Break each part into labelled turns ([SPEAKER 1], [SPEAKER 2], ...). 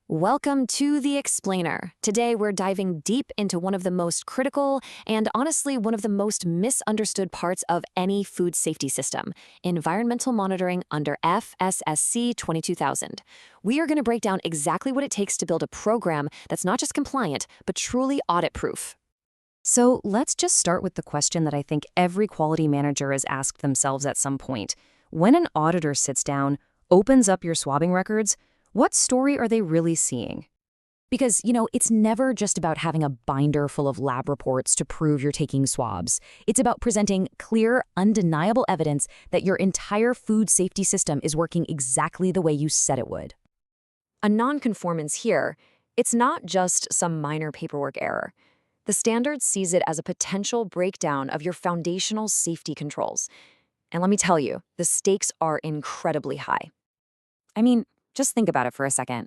[SPEAKER 1] Welcome to The Explainer. Today, we're diving deep into one of the most critical and honestly one of the most misunderstood parts of any food safety system, environmental monitoring under FSSC 22000. We are going to break down exactly what it takes to build a program that's not just compliant, but truly audit-proof.
[SPEAKER 2] So let's just start with the question that I think every quality manager has asked themselves at some point. When an auditor sits down, opens up your swabbing records, what story are they really seeing? Because, it's never just about having a binder full of lab reports to prove you're taking swabs. It's about presenting clear, undeniable evidence that your entire food safety system is working exactly the way you said it would.
[SPEAKER 1] A nonconformance here, it's not just some minor paperwork error. The standard sees it as a potential breakdown of your foundational safety controls. And let me tell you, the stakes are incredibly high.
[SPEAKER 2] Just think about it for a second.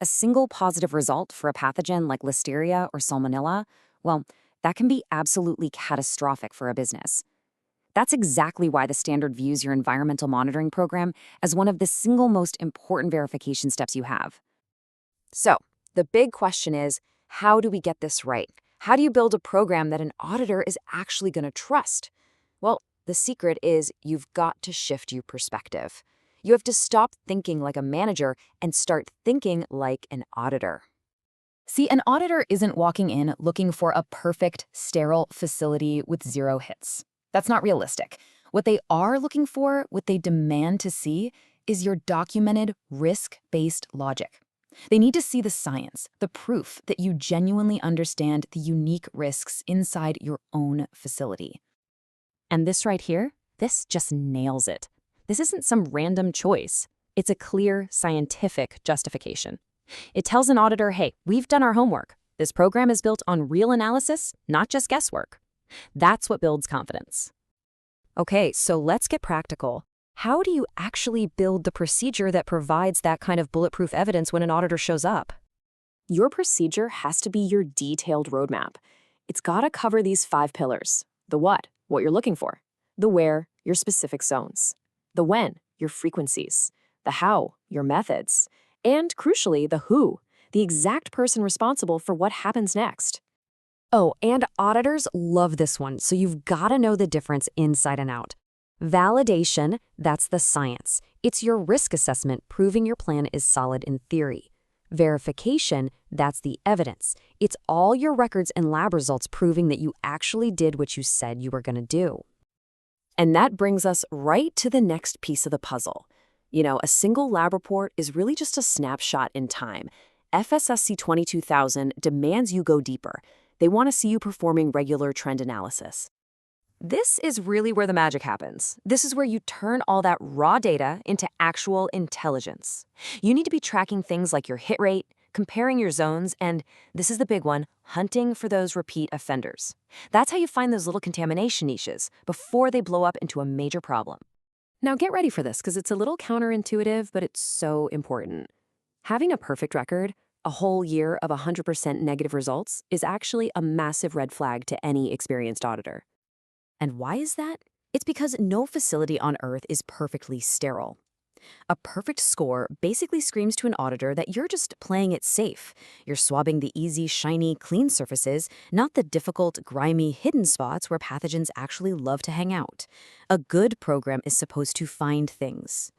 [SPEAKER 2] A single positive result for a pathogen like Listeria or Salmonella, well, that can be absolutely catastrophic for a business. That's exactly why the standard views your environmental monitoring program as one of the single most important verification steps you have. So, the big question is, how do we get this right? How do you build a program that an auditor is actually going to trust? Well, the secret is you've got to shift your perspective. You have to stop thinking like a manager and start thinking like an auditor. See, an auditor isn't walking in looking for a perfect, sterile facility with zero hits. That's not realistic. What they are looking for, what they demand to see, is your documented, risk-based logic. They need to see the science, the proof that you genuinely understand the unique risks inside your own facility. And this right here, this just nails it. This isn't some random choice. It's a clear, scientific justification. It tells an auditor, hey, we've done our homework. This program is built on real analysis, not just guesswork. That's what builds confidence. Okay, so let's get practical. How do you actually build the procedure that provides that kind of bulletproof evidence when an auditor shows up?
[SPEAKER 1] Your procedure has to be your detailed roadmap. It's got to cover these 5 pillars. The what you're looking for. The where, your specific zones. The when, your frequencies. The how, your methods. And crucially, the who, the exact person responsible for what happens next.
[SPEAKER 2] Oh, and auditors love this one, so you've got to know the difference inside and out. Validation, that's the science. It's your risk assessment proving your plan is solid in theory. Verification, that's the evidence. It's all your records and lab results proving that you actually did what you said you were going to do.
[SPEAKER 1] And that brings us right to the next piece of the puzzle. A single lab report is really just a snapshot in time. FSSC 22000 demands you go deeper. They want to see you performing regular trend analysis. This is really where the magic happens. This is where you turn all that raw data into actual intelligence. You need to be tracking things like your hit rate, comparing your zones, and, this is the big one, hunting for those repeat offenders. That's how you find those little contamination niches before they blow up into a major problem. Now get ready for this, because it's a little counterintuitive, but it's so important. Having a perfect record, a whole year of 100% negative results, is actually a massive red flag to any experienced auditor. And why is that? It's because no facility on Earth is perfectly sterile. A perfect score basically screams to an auditor that you're just playing it safe. You're swabbing the easy, shiny, clean surfaces, not the difficult, grimy, hidden spots where pathogens actually love to hang out. A good program is supposed to find things.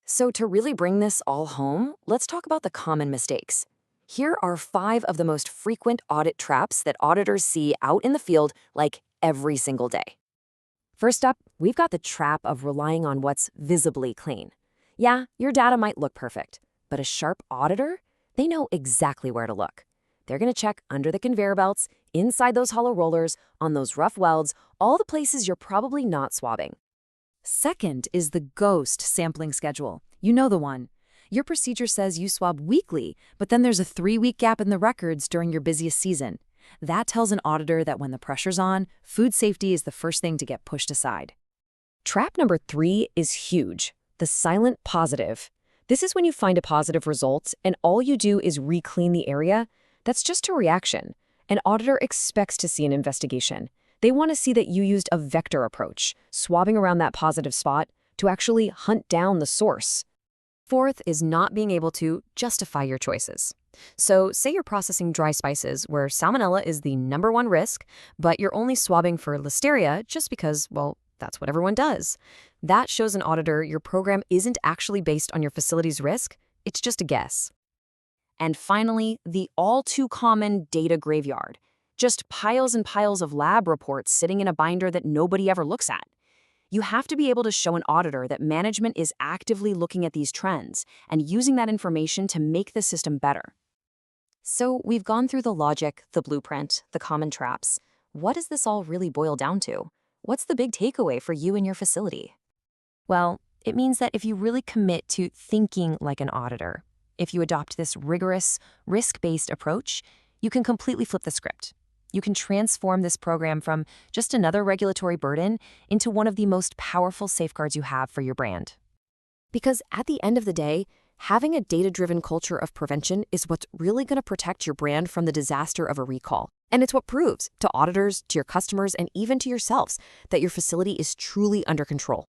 [SPEAKER 1] So to really bring this all home, let's talk about the common mistakes. Here are 5 of the most frequent audit traps that auditors see out in the field like every single day. First up, we've got the trap of relying on what's visibly clean. Yeah, your data might look perfect, but a sharp auditor, they know exactly where to look. They're going to check under the conveyor belts, inside those hollow rollers, on those rough welds, all the places you're probably not swabbing. Second is the ghost sampling schedule. You know the one. Your procedure says you swab weekly, but then there's a 3-week gap in the records during your busiest season. That tells an auditor that when the pressure's on, food safety is the first thing to get pushed aside. Trap number 3 is huge. The silent positive. This is when you find a positive result and all you do is re-clean the area. That's just a reaction. An auditor expects to see an investigation. They want to see that you used a vector approach, swabbing around that positive spot, to actually hunt down the source. Fourth is not being able to justify your choices. So, say you're processing dry spices where salmonella is the #1 risk, but you're only swabbing for listeria just because, well, that's what everyone does. That shows an auditor your program isn't actually based on your facility's risk, it's just a guess. And finally, the all too common data graveyard. Just piles and piles of lab reports sitting in a binder that nobody ever looks at. You have to be able to show an auditor that management is actively looking at these trends and using that information to make the system better. So we've gone through the logic, the blueprint, the common traps. What does this all really boil down to? What's the big takeaway for you and your facility? Well, it means that if you really commit to thinking like an auditor, if you adopt this rigorous, risk-based approach, you can completely flip the script. You can transform this program from just another regulatory burden into one of the most powerful safeguards you have for your brand. Because at the end of the day, having a data-driven culture of prevention is what's really going to protect your brand from the disaster of a recall. And it's what proves to auditors, to your customers, and even to yourselves that your facility is truly under control.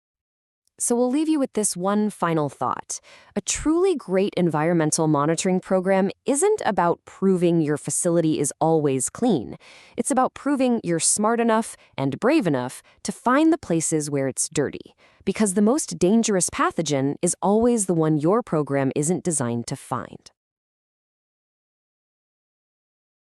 [SPEAKER 1] So we'll leave you with this one final thought. A truly great environmental monitoring program isn't about proving your facility is always clean. It's about proving you're smart enough and brave enough to find the places where it's dirty. Because the most dangerous pathogen is always the one your program isn't designed to find.